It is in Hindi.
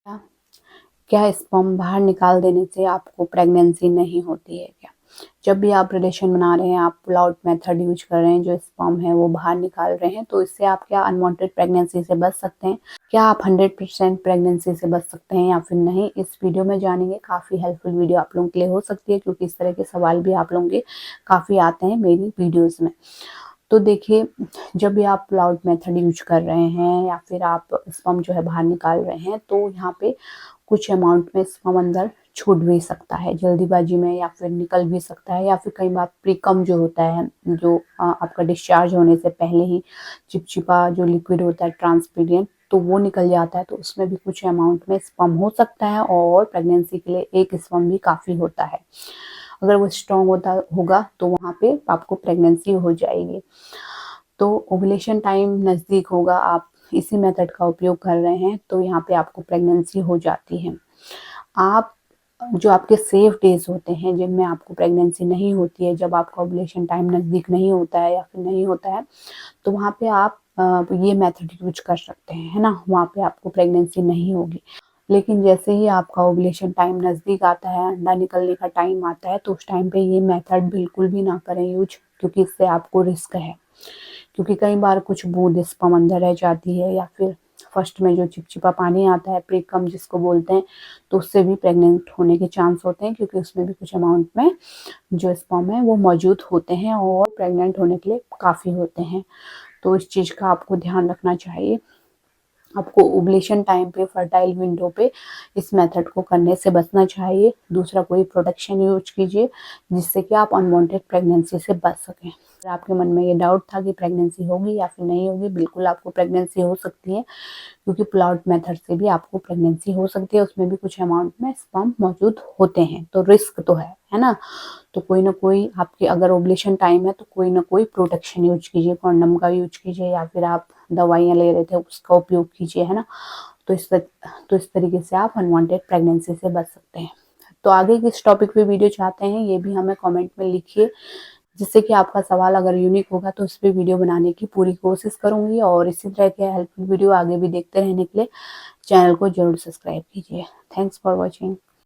क्या क्या स्पर्म बाहर निकाल देने से आपको प्रेगनेंसी नहीं होती है क्या? जब भी आप रिलेशन बना रहे हैं, आप पुल आउट मेथड यूज़ कर रहे हैं, जो स्पर्म है वो बाहर निकाल रहे हैं, तो इससे आप क्या अनवांटेड प्रेगनेंसी से बच सकते हैं? क्या आप 100% प्रेगनेंसी से बच सकते हैं या फिर नहीं? इस वीडियो में जानेंगे। काफ़ी हेल्पफुल वीडियो आप लोगों के लिए हो सकती है, क्योंकि इस तरह के सवाल भी आप लोगों के काफ़ी आते हैं मेरी वीडियोज़ में। तो देखिए, जब भी आप पुल आउट मेथड यूज़ कर रहे हैं या फिर आप स्पर्म जो है बाहर निकाल रहे हैं, तो यहाँ पे कुछ अमाउंट में स्पर्म अंदर छूट भी सकता है जल्दीबाजी में, या फिर निकल भी सकता है, या फिर कई बार प्रीकम जो होता है, जो आपका डिस्चार्ज होने से पहले ही चिपचिपा जो लिक्विड होता है ट्रांसपेरेंट, तो वो निकल जाता है, तो उसमें भी कुछ अमाउंट में स्पर्म हो सकता है, और प्रेगनेंसी के लिए एक स्पर्म भी काफ़ी होता है। अगर वो स्ट्रॉन्ग होगा तो वहाँ पे आपको प्रेगनेंसी हो जाएगी। तो ओव्यूलेशन टाइम नज़दीक होगा, आप इसी मेथड का उपयोग कर रहे हैं, तो यहाँ पे आपको प्रेगनेंसी हो जाती है। आप जो आपके सेफ डेज होते हैं जिनमें आपको प्रेगनेंसी नहीं होती है, जब आपका ओव्यूलेशन टाइम नज़दीक नहीं होता है या फिर नहीं होता है, तो वहाँ पे आप ये मेथड यूज कर सकते हैं, है ना? वहाँ पे आपको प्रेगनेंसी नहीं होगी। लेकिन जैसे ही आपका ओव्यूलेशन टाइम नज़दीक आता है, अंडा निकलने का टाइम आता है, तो उस टाइम पे ये मेथड बिल्कुल भी ना करें यूज, क्योंकि इससे आपको रिस्क है। क्योंकि कई बार कुछ बूंद स्पर्म अंदर रह जाती है, या फिर फर्स्ट में जो चिपचिपा पानी आता है, प्रीकम जिसको बोलते हैं, तो उससे भी प्रेग्नेंट होने के चांस होते हैं, क्योंकि उसमें भी कुछ अमाउंट में जो स्पर्म है वो मौजूद होते हैं और प्रेग्नेंट होने के लिए काफ़ी होते हैं। तो इस चीज़ का आपको ध्यान रखना चाहिए। आपको ओव्यूलेशन टाइम पे, फर्टाइल विंडो पे इस मेथड को करने से बचना चाहिए। दूसरा कोई प्रोटेक्शन यूज कीजिए, जिससे कि आप अनवांटेड प्रेगनेंसी से बच सकें। अगर आपके मन में ये डाउट था कि प्रेगनेंसी होगी या फिर नहीं होगी, बिल्कुल आपको प्रेगनेंसी हो सकती है, क्योंकि पुल आउट मेथड से भी आपको प्रेगनेंसी हो सकती है। उसमें भी कुछ अमाउंट में स्पर्म मौजूद होते हैं, तो रिस्क तो है ना? तो कोई ना कोई आपके, अगर ओव्यूलेशन टाइम है तो कोई ना कोई प्रोटेक्शन यूज कीजिए, कॉन्डम का यूज कीजिए, या फिर आप दवाइयाँ ले रहे थे उसका उपयोग कीजिए, है ना? तो इस तरीके से आप अनवांटेड प्रेगनेंसी से बच सकते हैं। तो आगे किस टॉपिक पे वीडियो चाहते हैं, ये भी हमें कमेंट में लिखिए, जिससे कि आपका सवाल अगर यूनिक होगा तो उस पे वीडियो बनाने की पूरी कोशिश करूंगी। और इसी तरह के हेल्पफुल वीडियो आगे भी देखते रहने के लिए चैनल को जरूर सब्सक्राइब कीजिए। Thanks for watching.